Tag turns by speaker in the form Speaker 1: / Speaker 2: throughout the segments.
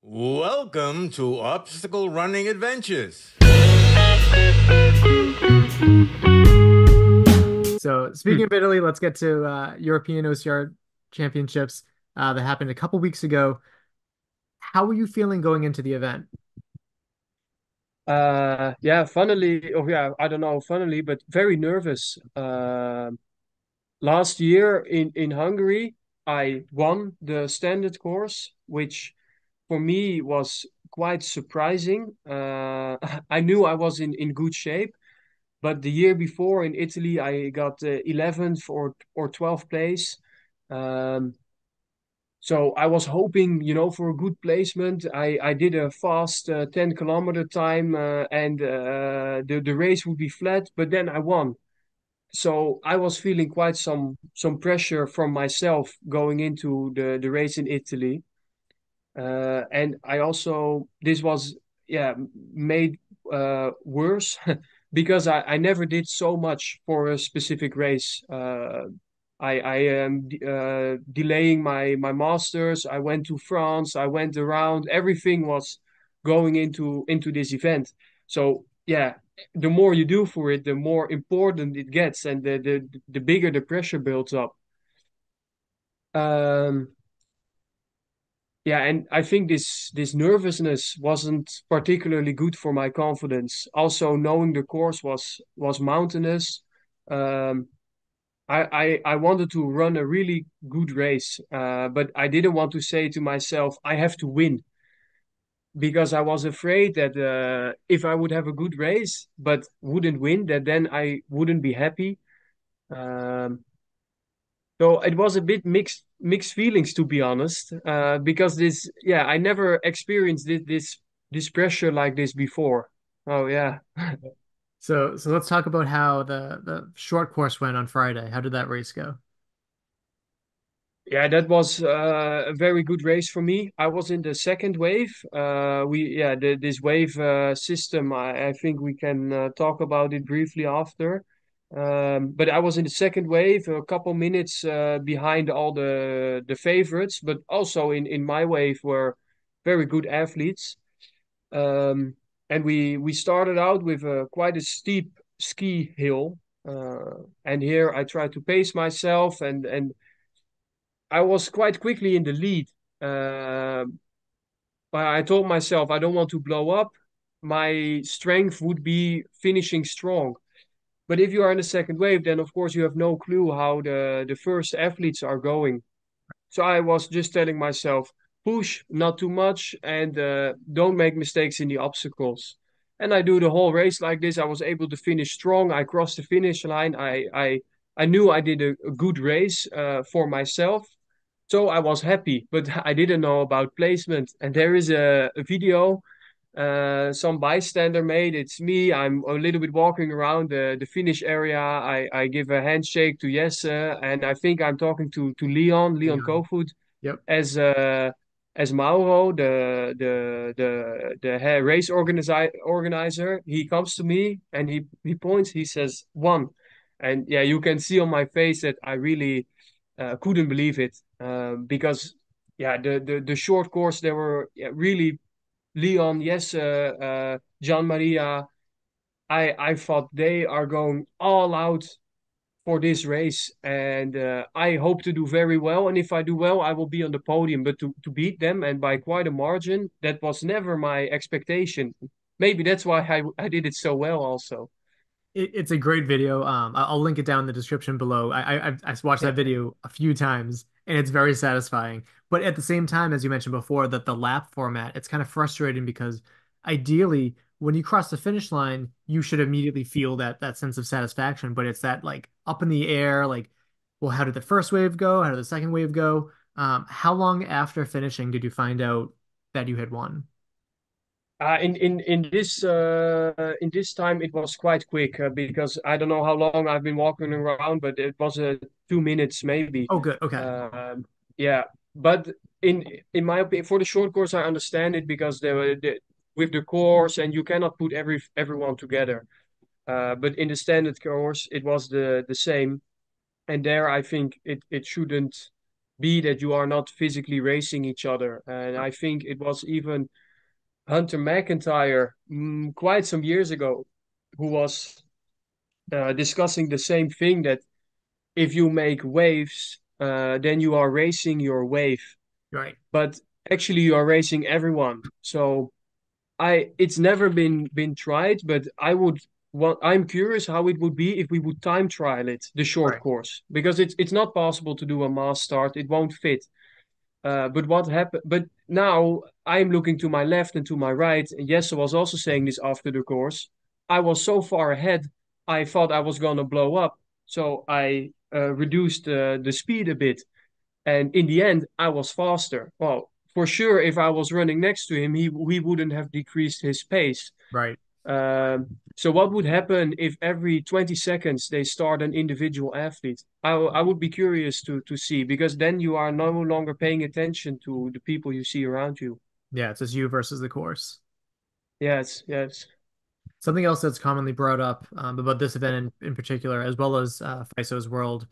Speaker 1: Welcome to Obstacle Running Adventures.
Speaker 2: So speaking of Italy, let's get to European OCR Championships that happened a couple weeks ago. How were you feeling going into the event?
Speaker 3: I don't know, funnily, but very nervous. Last year in Hungary, I won the standard course, which for me was quite surprising. I knew I was in good shape, but the year before in Italy, I got 11th or 12th place. Um, so I was hoping, for a good placement. I did a fast 10-kilometer time, and the race would be flat, but then I won. So I was feeling quite some pressure from myself going into the race in Italy. And I also this was made worse because I never did so much for a specific race. I am delaying my masters. I went to France. I went around. Everything was going into this event. So yeah, the more you do for it, the more important it gets, and the bigger the pressure builds up. Um, yeah, and I think this nervousness wasn't particularly good for my confidence. Also, knowing the course was mountainous. Um, I wanted to run a really good race, but I didn't want to say to myself, I have to win, because I was afraid that if I would have a good race but wouldn't win, that then I wouldn't be happy. Um, so it was a bit mixed feelings, to be honest, because I never experienced this pressure like this before. Oh yeah.
Speaker 2: So let's talk about how the short course went on Friday. How did that race go?
Speaker 3: Yeah, that was a very good race for me. I was in the second wave. This wave system. I think we can talk about it briefly after. But I was in the second wave, a couple minutes behind all the favorites, but also in my wave were very good athletes. Um, and we started out with quite a steep ski hill. And here I tried to pace myself, and I was quite quickly in the lead. Uh, but I told myself I don't want to blow up. My strength would be finishing strong. But if you are in the second wave, then of course you have no clue how the first athletes are going. So I was just telling myself, push, not too much, and don't make mistakes in the obstacles. And I do the whole race like this. I was able to finish strong. I crossed the finish line. I knew I did a good race for myself. So I was happy, but I didn't know about placement. And there is a video some bystander made. It's me. I'm a little bit walking around the finish area. I give a handshake to Jesse, and I think I'm talking to Leon
Speaker 2: Leon.
Speaker 3: Kofod,
Speaker 2: Yep.
Speaker 3: as Mauro, the race organizer. He comes to me and he points. He says one, and yeah, you can see on my face that I really couldn't believe it, because yeah, the short course there were, yeah, really Leon, yes, Gian Maria. I thought they are going all out for this race, and I hope to do very well. And if I do well, I will be on the podium. But to beat them, and by quite a margin, that was never my expectation. Maybe that's why I did it so well also.
Speaker 2: It's a great video. I'll link it down in the description below. I've watched that video a few times, and it's very satisfying. But at the same time, as you mentioned before, that the lap format, it's kind of frustrating because ideally, when you cross the finish line, you should immediately feel that sense of satisfaction. But it's that like up in the air, like, well, how did the first wave go? How did the second wave go? How long after finishing did you find out that you had won?
Speaker 3: In this time it was quite quick, because I don't know how long I've been walking around, but it was 2 minutes maybe.
Speaker 2: Oh, good. Okay.
Speaker 3: Yeah, but in my opinion, for the short course, I understand it because with the course, and you cannot put everyone together. But in the standard course, it was the same, and there I think it shouldn't. B, that you are not physically racing each other. And I think it was even Hunter McIntyre quite some years ago who was discussing the same thing, that if you make waves, then you are racing your wave,
Speaker 2: Right.
Speaker 3: but actually you are racing everyone. So it's never been tried, but I'm curious how it would be if we would time trial it, the short
Speaker 2: Right.
Speaker 3: course, because it's not possible to do a mass start. It won't fit. But what happened? But now I'm looking to my left and to my right. And Jesse was also saying this after the course. I was so far ahead, I thought I was gonna blow up. So I reduced the speed a bit, and in the end, I was faster. Well, for sure, if I was running next to him, he wouldn't have decreased his pace.
Speaker 2: Right.
Speaker 3: So what would happen if every 20 seconds they start an individual athlete? I would be curious to see, because then you are no longer paying attention to the people you see around you.
Speaker 2: Yeah, it's just you versus the course.
Speaker 3: Yes, yes.
Speaker 2: Something else that's commonly brought up about this event in particular, as well as FISO's World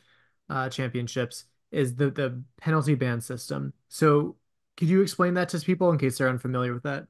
Speaker 2: Championships, is the penalty ban system. So, could you explain that to people in case they're unfamiliar with that?